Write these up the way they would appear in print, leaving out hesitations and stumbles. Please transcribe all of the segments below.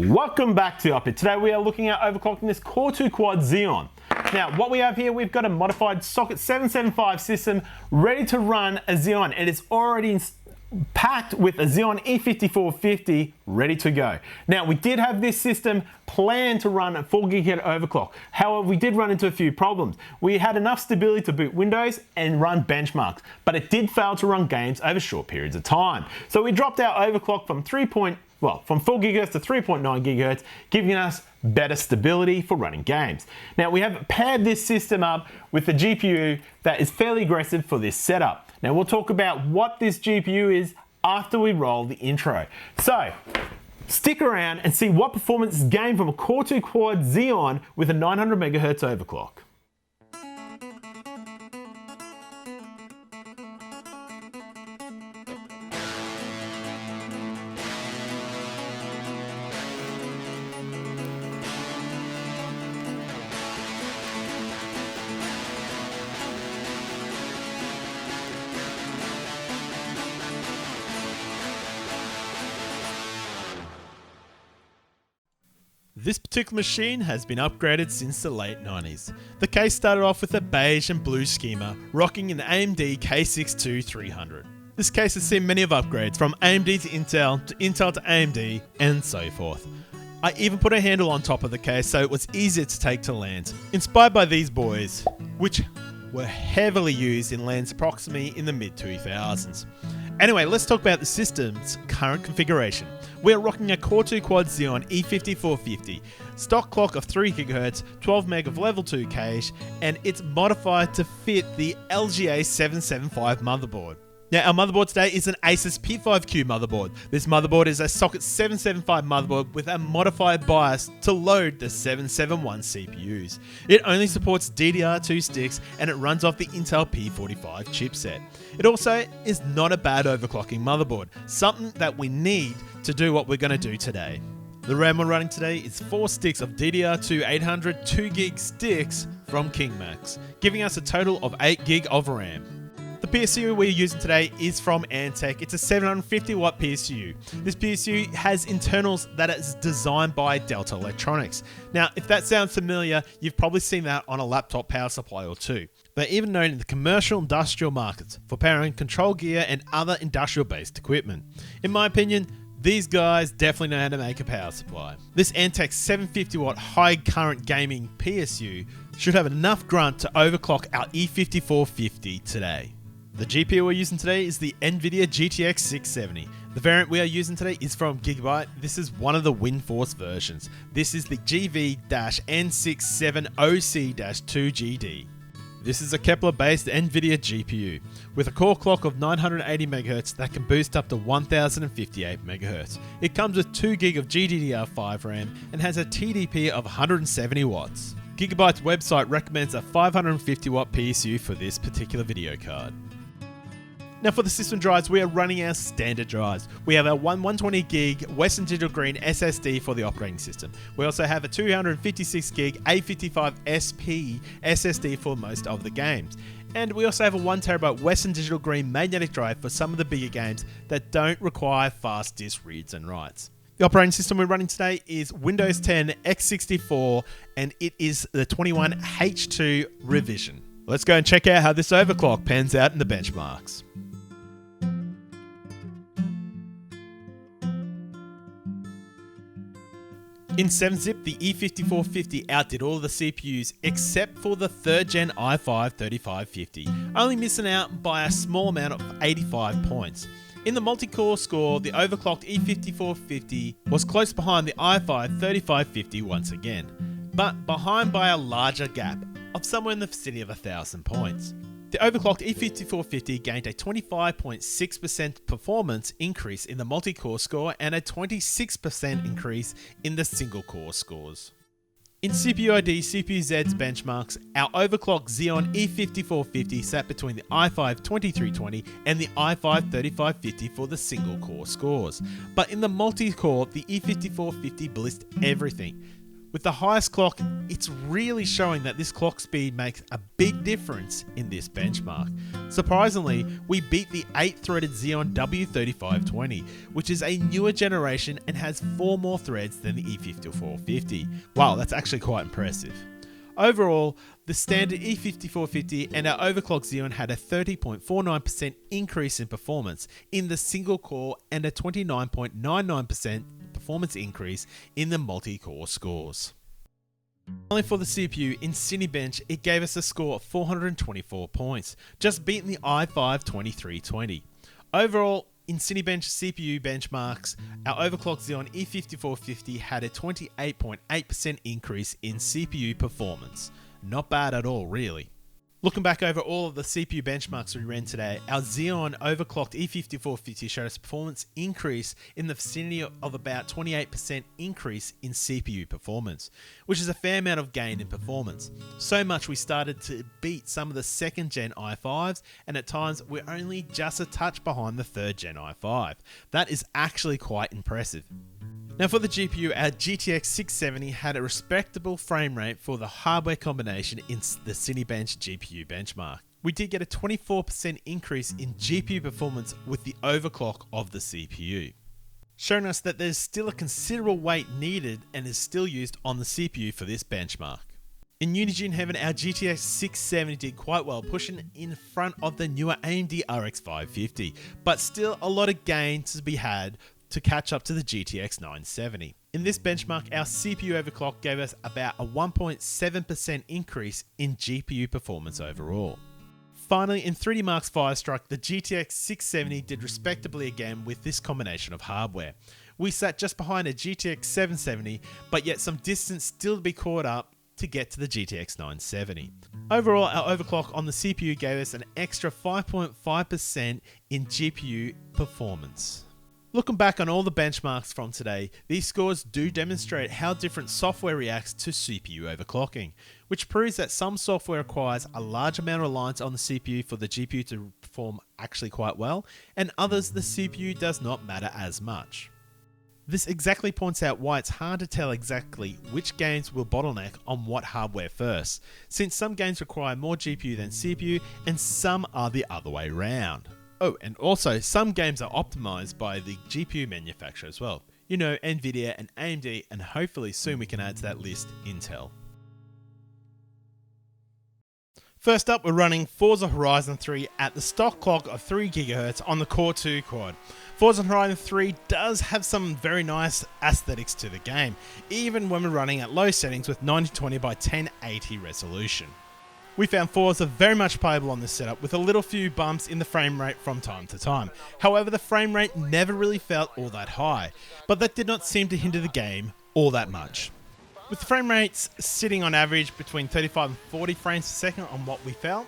Welcome back to Up It. Today we are looking at overclocking this Core 2 Quad Xeon. Now what we have here, we've got a modified socket 775 system ready to run a Xeon. It is already packed with a Xeon E5450 ready to go. Now we did have this system planned to run at 4 GHz overclock. However, we did run into a few problems. We had enough stability to boot Windows and run benchmarks, but it did fail to run games over short periods of time. So we dropped our overclock from from 4 GHz to 3.9 GHz, giving us better stability for running games. Now we have paired this system up with a GPU that is fairly aggressive for this setup. Now we'll talk about what this GPU is after we roll the intro. So stick around and see what performance is gained from a Core 2 Quad Xeon with a 900 MHz overclock. This particular machine has been upgraded since the late 90s. The case started off with a beige and blue schema, rocking an AMD K62-300. This case has seen many of upgrades, from AMD to Intel to AMD, and so forth. I even put a handle on top of the case so it was easier to take to LANs, inspired by these boys, which were heavily used in LANs approximately in the mid-2000s. Anyway, let's talk about the system's current configuration. We are rocking a Core 2 Quad Xeon E5450, stock clock of 3 GHz, 12 meg of level 2 cache, and it's modified to fit the LGA 775 motherboard. Now, our motherboard today is an Asus P5Q motherboard. This motherboard is a socket 775 motherboard with a modified BIOS to load the 771 CPUs. It only supports DDR2 sticks and it runs off the Intel P45 chipset. It also is not a bad overclocking motherboard, something that we need to do what we're going to do today. The RAM we're running today is 4 sticks of DDR2 800 2GB sticks from KingMax, giving us a total of 8GB of RAM. The PSU we're using today is from Antec. It's a 750 watt PSU. This PSU has internals that is designed by Delta Electronics. Now, if that sounds familiar, you've probably seen that on a laptop power supply or two. They're even known in the commercial industrial markets for powering control gear and other industrial-based equipment. In my opinion, these guys definitely know how to make a power supply. This Antec 750 watt high current gaming PSU should have enough grunt to overclock our E5450 today. The GPU we're using today is the NVIDIA GTX 670. The variant we are using today is from Gigabyte. This is one of the WindForce versions. This is the GV-N670C-2GD. This is a Kepler-based NVIDIA GPU with a core clock of 980 MHz that can boost up to 1058 MHz. It comes with 2GB of GDDR5 RAM and has a TDP of 170 watts. Gigabyte's website recommends a 550 watt PSU for this particular video card. Now for the system drives, we are running our standard drives. We have our 120GB Western Digital Green SSD for the operating system. We also have a 256GB A55SP SSD for most of the games. And we also have a 1TB Western Digital Green magnetic drive for some of the bigger games that don't require fast disk reads and writes. The operating system we're running today is Windows 10 x64 and it is the 21H2 revision. Let's go and check out how this overclock pans out in the benchmarks. In 7-zip, the E5450 outdid all the CPUs except for the 3rd gen i5-3550, only missing out by a small amount of 85 points. In the multi-core score, the overclocked E5450 was close behind the i5-3550 once again, but behind by a larger gap of somewhere in the vicinity of 1,000 points. The overclocked E5450 gained a 25.6% performance increase in the multi-core score and a 26% increase in the single-core scores. In CPU ID CPU-Z's benchmarks, our overclocked Xeon E5450 sat between the i5-2320 and the i5-3550 for the single-core scores. But in the multi-core, the E5450 blitzed everything, With the highest clock, it's really showing that this clock speed makes a big difference in this benchmark. Surprisingly, we beat the 8-threaded Xeon W3520, which is a newer generation and has 4 more threads than the E5450. Wow, that's actually quite impressive. Overall, the standard E5450 and our overclocked Xeon had a 30.49% increase in performance in the single core and a 29.99% performance increase in the multi-core scores. Finally, for the CPU, in Cinebench, it gave us a score of 424 points, just beating the i5 2320. Overall, in Cinebench CPU benchmarks, our overclocked Xeon E5450 had a 28.8% increase in CPU performance. Not bad at all, really. Looking back over all of the CPU benchmarks we ran today, our Xeon overclocked E5450 showed us a performance increase in the vicinity of about 28% increase in CPU performance, which is a fair amount of gain in performance. So much we started to beat some of the 2nd gen i5s, and at times we're only just a touch behind the 3rd gen i5. That is actually quite impressive. Now for the GPU, our GTX 670 had a respectable frame rate for the hardware combination in the Cinebench GPU benchmark. We did get a 24% increase in GPU performance with the overclock of the CPU, showing us that there's still a considerable weight needed and is still used on the CPU for this benchmark. In Unigine heaven, our GTX 670 did quite well, pushing in front of the newer AMD RX 550, but still a lot of gain to be had to catch up to the GTX 970. In this benchmark, our CPU overclock gave us about a 1.7% increase in GPU performance overall. Finally, in 3D Mark's Firestrike, the GTX 670 did respectably again with this combination of hardware. We sat just behind a GTX 770, but yet some distance still to be caught up to get to the GTX 970. Overall, our overclock on the CPU gave us an extra 5.5% in GPU performance. Looking back on all the benchmarks from today, these scores do demonstrate how different software reacts to CPU overclocking, which proves that some software requires a large amount of reliance on the CPU for the GPU to perform actually quite well, and others the CPU does not matter as much. This exactly points out why it's hard to tell exactly which games will bottleneck on what hardware first, since some games require more GPU than CPU and some are the other way around. Oh, and also, some games are optimized by the GPU manufacturer as well. You know, Nvidia and AMD, and hopefully soon we can add to that list, Intel. First up, we're running Forza Horizon 3 at the stock clock of 3 GHz on the Core 2 quad. Forza Horizon 3 does have some very nice aesthetics to the game, even when we're running at low settings with 1920 by 1080 resolution. We found Forza very much playable on this setup with a little few bumps in the frame rate from time to time. However, the frame rate never really felt all that high, but that did not seem to hinder the game all that much. With the frame rates sitting on average between 35 and 40 frames per second on what we felt,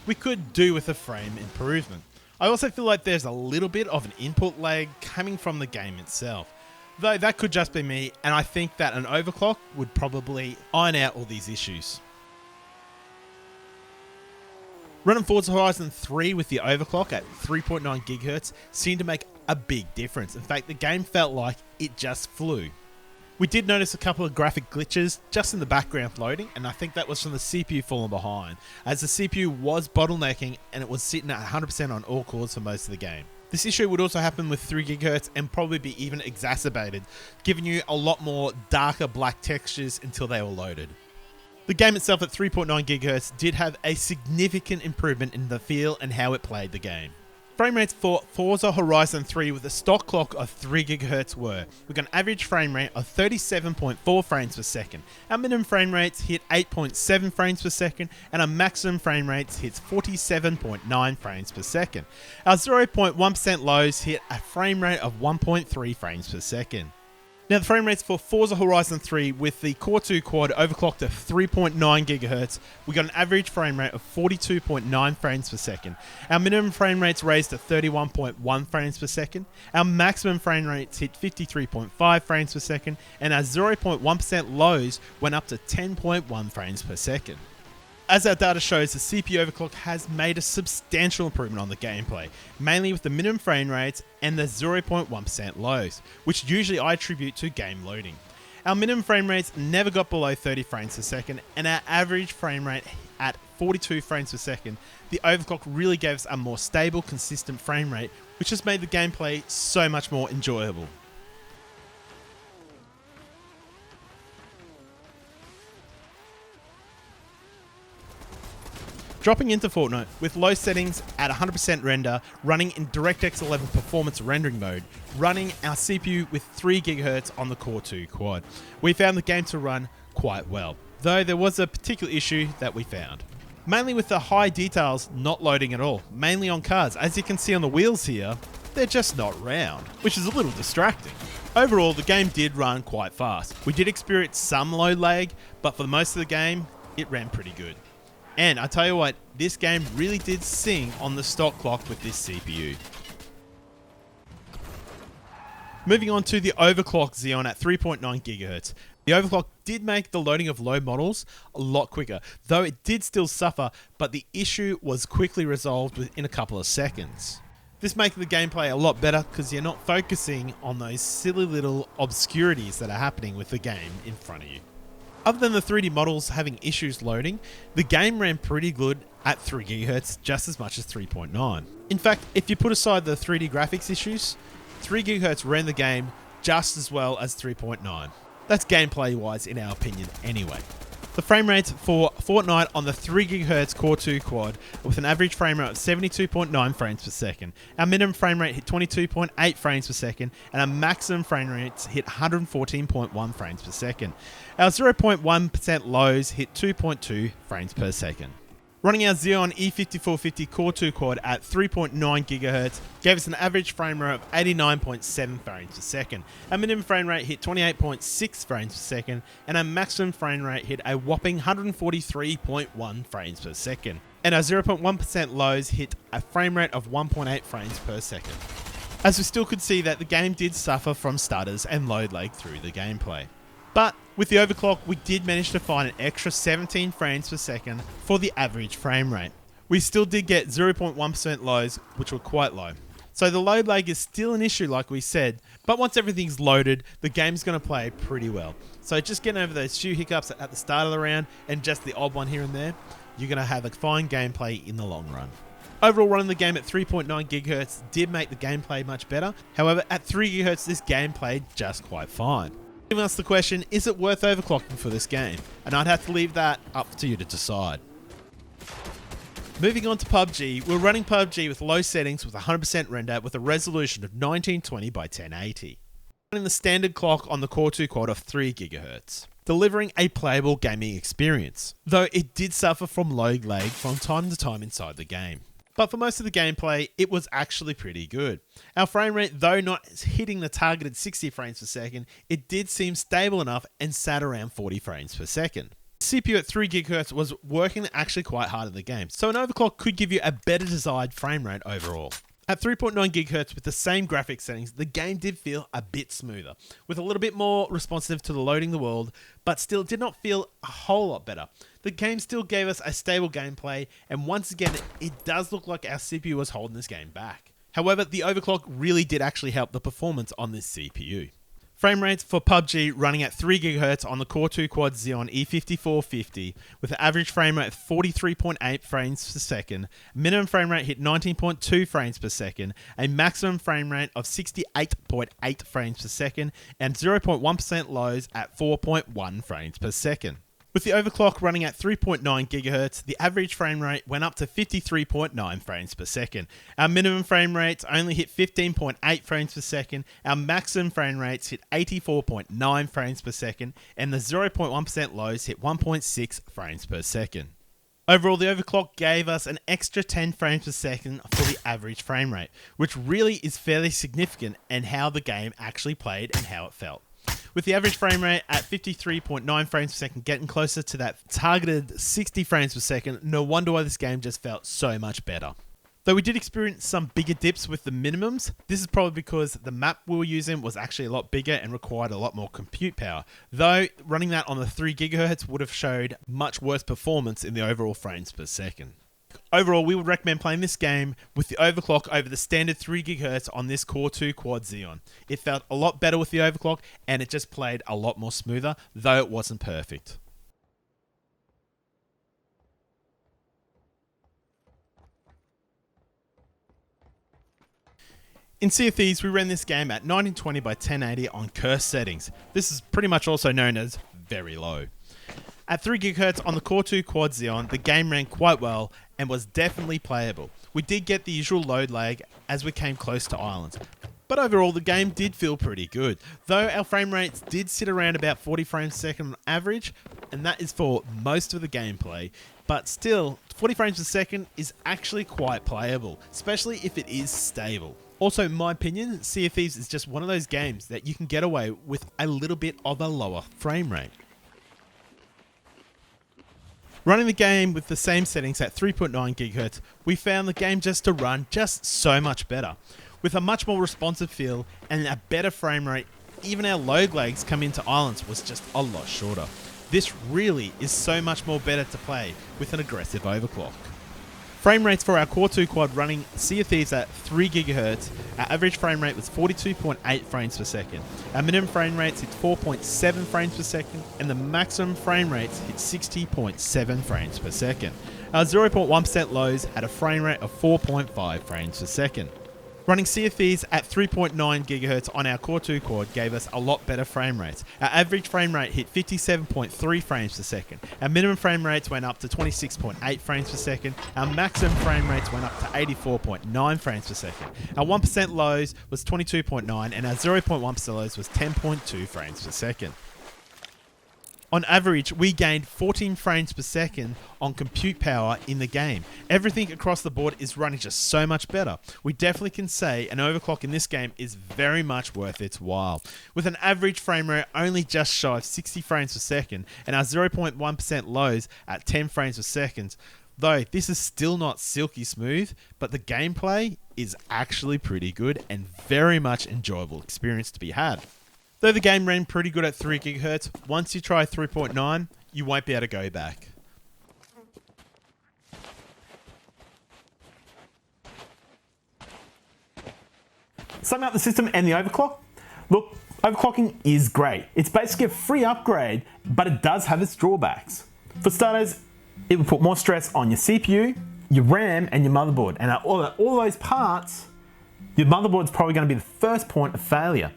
we could do with a frame improvement. I also feel like there's a little bit of an input lag coming from the game itself, though that could just be me, and I think that an overclock would probably iron out all these issues. Running Forza Horizon 3 with the overclock at 3.9 GHz seemed to make a big difference. In fact, the game felt like it just flew. We did notice a couple of graphic glitches just in the background loading, and I think that was from the CPU falling behind, as the CPU was bottlenecking and it was sitting at 100% on all cores for most of the game. This issue would also happen with 3 GHz and probably be even exacerbated, giving you a lot more darker black textures until they were loaded. The game itself at 3.9 GHz did have a significant improvement in the feel and how it played the game. Frame rates for Forza Horizon 3 with a stock clock of 3 GHz were: we got an average frame rate of 37.4 frames per second. Our minimum frame rates hit 8.7 frames per second, and our maximum frame rates hits 47.9 frames per second. Our 0.1% lows hit a frame rate of 1.3 frames per second. Now the frame rates for Forza Horizon 3 with the Core 2 quad overclocked to 3.9 GHz, we got an average frame rate of 42.9 frames per second. Our minimum frame rates raised to 31.1 frames per second. Our maximum frame rates hit 53.5 frames per second, and our 0.1% lows went up to 10.1 frames per second. As our data shows, the CPU overclock has made a substantial improvement on the gameplay, mainly with the minimum frame rates and the 0.1% lows, which usually I attribute to game loading. Our minimum frame rates never got below 30 frames per second, and our average frame rate at 42 frames per second. The overclock really gave us a more stable, consistent frame rate, which has made the gameplay so much more enjoyable. Dropping into Fortnite with low settings at 100% render, running in DirectX 11 performance rendering mode, running our CPU with 3 GHz on the Core 2 quad. We found the game to run quite well, though there was a particular issue that we found. Mainly with the high details not loading at all, mainly on cars. As you can see on the wheels here, they're just not round, which is a little distracting. Overall, the game did run quite fast. We did experience some load lag, but for most of the game, it ran pretty good. And I tell you what, this game really did sing on the stock clock with this CPU. Moving on to the overclocked Xeon at 3.9 GHz. The overclock did make the loading of low models a lot quicker, though it did still suffer, but the issue was quickly resolved within a couple of seconds. This makes the gameplay a lot better because you're not focusing on those silly little obscurities that are happening with the game in front of you. Other than the 3D models having issues loading, the game ran pretty good at 3 GHz, just as much as 3.9. In fact, if you put aside the 3D graphics issues, 3 GHz ran the game just as well as 3.9. That's gameplay wise in our opinion anyway. The frame rates for Fortnite on the 3 GHz Core 2 quad with an average frame rate of 72.9 frames per second. Our minimum frame rate hit 22.8 frames per second and our maximum frame rates hit 114.1 frames per second. Our 0.1% lows hit 2.2 frames per second. Running our Xeon E5450 Core 2 quad at 3.9 GHz gave us an average frame rate of 89.7 frames per second. Our minimum frame rate hit 28.6 frames per second, and our maximum frame rate hit a whopping 143.1 frames per second. And our 0.1% lows hit a frame rate of 1.8 frames per second. As we still could see that the game did suffer from stutters and load lag through the gameplay. But with the overclock, we did manage to find an extra 17 frames per second for the average frame rate. We still did get 0.1% lows, which were quite low. So the load lag is still an issue like we said, but once everything's loaded, the game's going to play pretty well. So just getting over those few hiccups at the start of the round and just the odd one here and there, you're going to have a fine gameplay in the long run. Overall, running the game at 3.9 GHz did make the gameplay much better. However, at 3 GHz, this game played just quite fine. Giving us the question, is it worth overclocking for this game? And I'd have to leave that up to you to decide. Moving on to PUBG, we're running PUBG with low settings with 100% render with a resolution of 1920 by 1080. Running the standard clock on the Core 2 quad of 3 GHz. Delivering a playable gaming experience, though it did suffer from load lag from time to time inside the game. But for most of the gameplay, it was actually pretty good. Our frame rate, though not hitting the targeted 60 frames per second, it did seem stable enough and sat around 40 frames per second. The CPU at 3 GHz was working actually quite hard in the game, so an overclock could give you a better desired frame rate overall. At 3.9 GHz with the same graphics settings, the game did feel a bit smoother, with a little bit more responsive to the loading the world, but still did not feel a whole lot better. The game still gave us a stable gameplay, and once again, it does look like our CPU was holding this game back. However, the overclock really did actually help the performance on this CPU. Frame rates for PUBG running at 3 GHz on the Core 2 Quad Xeon E5450 with an average frame rate of 43.8 frames per second, minimum frame rate hit 19.2 frames per second, a maximum frame rate of 68.8 frames per second, and 0.1% lows at 4.1 frames per second. With the overclock running at 3.9 GHz, the average frame rate went up to 53.9 frames per second. Our minimum frame rates only hit 15.8 frames per second, our maximum frame rates hit 84.9 frames per second, and the 0.1% lows hit 1.6 frames per second. Overall, the overclock gave us an extra 10 frames per second for the average frame rate, which really is fairly significant in how the game actually played and how it felt. With the average frame rate at 53.9 frames per second, getting closer to that targeted 60 frames per second, no wonder why this game just felt so much better. Though we did experience some bigger dips with the minimums, this is probably because the map we were using was actually a lot bigger and required a lot more compute power. Though running that on the 3 GHz would have showed much worse performance in the overall frames per second. Overall, we would recommend playing this game with the overclock over the standard 3 GHz on this Core 2 Quad Xeon. It felt a lot better with the overclock, and it just played a lot more smoother, though it wasn't perfect. In Sea of Thieves, we ran this game at 1920 by 1080 on curse settings. This is pretty much also known as very low. At 3 GHz on the Core 2 Quad Xeon, the game ran quite well and was definitely playable. We did get the usual load lag as we came close to islands, but overall the game did feel pretty good, though our frame rates did sit around about 40 frames per second on average, and that is for most of the gameplay, but still, 40 frames per second is actually quite playable, especially if it is stable. Also, in my opinion, Sea of Thieves is just one of those games that you can get away with a little bit of a lower frame rate. Running the game with the same settings at 3.9 GHz, we found the game just to run just so much better. With a much more responsive feel and a better frame rate, even our load lags coming into islands was just a lot shorter. This really is so much more better to play with an aggressive overclock. Frame rates for our Core 2 Quad running Sea of Thieves at 3 GHz, our average frame rate was 42.8 frames per second. Our minimum frame rates hit 4.7 frames per second, and the maximum frame rates hit 60.7 frames per second. Our 0.1% lows had a frame rate of 4.5 frames per second. Running Sea of Thieves at 3.9 GHz on our Core 2 Quad gave us a lot better frame rates. Our average frame rate hit 57.3 frames per second. Our minimum frame rates went up to 26.8 frames per second. Our maximum frame rates went up to 84.9 frames per second. Our 1% lows was 22.9 and our 0.1% lows was 10.2 frames per second. On average, we gained 14 frames per second on compute power in the game. Everything across the board is running just so much better. We definitely can say an overclock in this game is very much worth its while. With an average frame rate only just shy of 60 frames per second and our 0.1% lows at 10 frames per second, though this is still not silky smooth, but the gameplay is actually pretty good and very much enjoyable experience to be had. Though the game ran pretty good at 3 GHz, once you try 3.9, you won't be able to go back. Summing up the system and the overclock. Look, overclocking is great. It's basically a free upgrade, but it does have its drawbacks. For starters, it will put more stress on your CPU, your RAM, and your motherboard. And all those parts, your motherboard's probably going to be the first point of failure.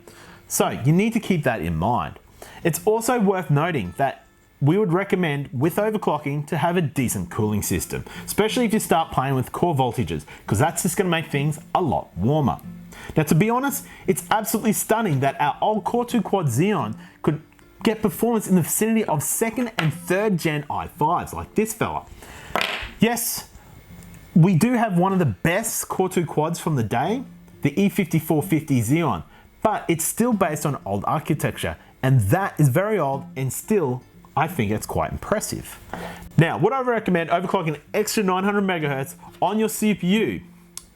So you need to keep that in mind. It's also worth noting that we would recommend with overclocking to have a decent cooling system, especially if you start playing with core voltages, because that's just going to make things a lot warmer. Now, to be honest, it's absolutely stunning that our old Core 2 Quad Xeon could get performance in the vicinity of 2nd and 3rd gen i5s like this fella. Yes, we do have one of the best Core 2 quads from the day, the E5450 Xeon, but it's still based on old architecture, and that is very old and still, I think it's quite impressive. Now, would I recommend overclocking an extra 900 MHz on your CPU?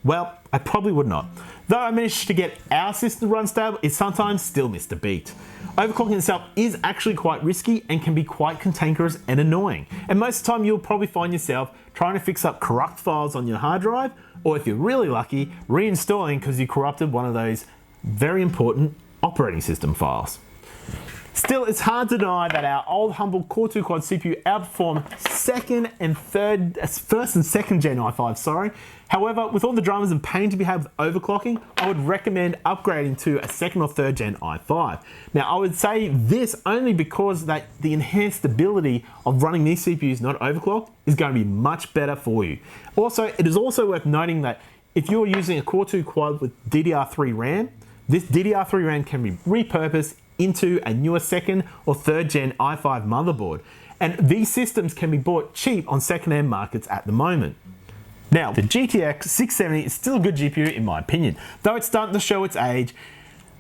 Well, I probably would not. Though I managed to get our system to run stable, it sometimes still missed a beat. Overclocking itself is actually quite risky and can be quite cantankerous and annoying. And most of the time you'll probably find yourself trying to fix up corrupt files on your hard drive, or if you're really lucky, reinstalling because you corrupted one of those very important operating system files. Still, it's hard to deny that our old humble Core 2 Quad CPU outperformed first and second gen i5, However, with all the dramas and pain to be had with overclocking, I would recommend upgrading to a 2nd or 3rd gen i5. Now, I would say this only because that the enhanced ability of running these CPUs not overclocked is going to be much better for you. Also, it is also worth noting that if you're using a Core 2 Quad with DDR3 RAM, this DDR3 RAM can be repurposed into a newer 2nd or 3rd gen i5 motherboard. And these systems can be bought cheap on second-hand markets at the moment. Now, the GTX 670 is still a good GPU in my opinion. Though it's starting to show its age,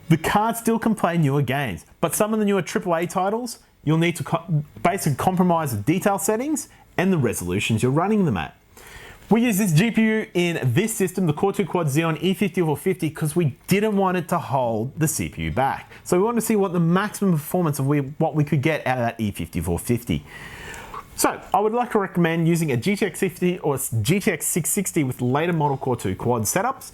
the card still can play newer games. But some of the newer AAA titles, you'll need to basically compromise the detail settings and the resolutions you're running them at. We use this GPU in this system, the Core 2 Quad Xeon E5450, because we didn't want it to hold the CPU back. So we wanted to see what the maximum performance of what we could get out of that E5450. So I would like to recommend using a GTX 50 or GTX 660 with later model Core 2 quad setups.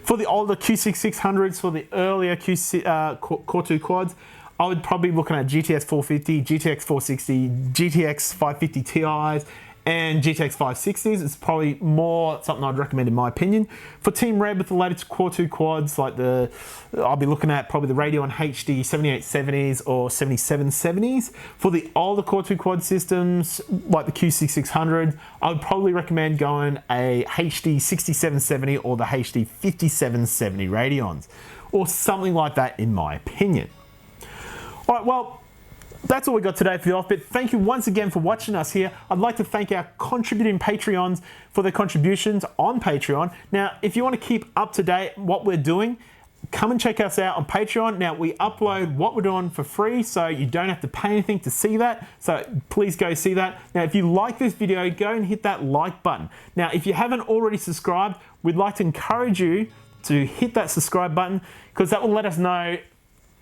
For the older Q6600s, for the earlier Core 2 quads, I would probably be looking at GTX 450, GTX 460, GTX 550 Ti's, and GTX 560s. It's probably more something I'd recommend in my opinion. For Team Red with the latest Core 2 quads, I'll be looking at probably the Radeon HD 7870s or 7770s. For the older Core 2 quad systems, like the Q6600, I would probably recommend going a HD 6770 or the HD 5770 Radeons, or something like that in my opinion. All right, well, that's all we got today for the Offbit. Thank you once again for watching us here. I'd like to thank our contributing Patreons for their contributions on Patreon. Now, if you want to keep up to date what we're doing, come and check us out on Patreon. Now, we upload what we're doing for free, so you don't have to pay anything to see that. So please go see that. Now, if you like this video, go and hit that like button. Now, if you haven't already subscribed, we'd like to encourage you to hit that subscribe button, because that will let us know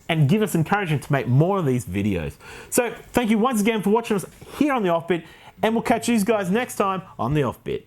and give us encouragement to make more of these videos. So thank you once again for watching us here on The Offbit, and we'll catch you guys next time on The Offbit.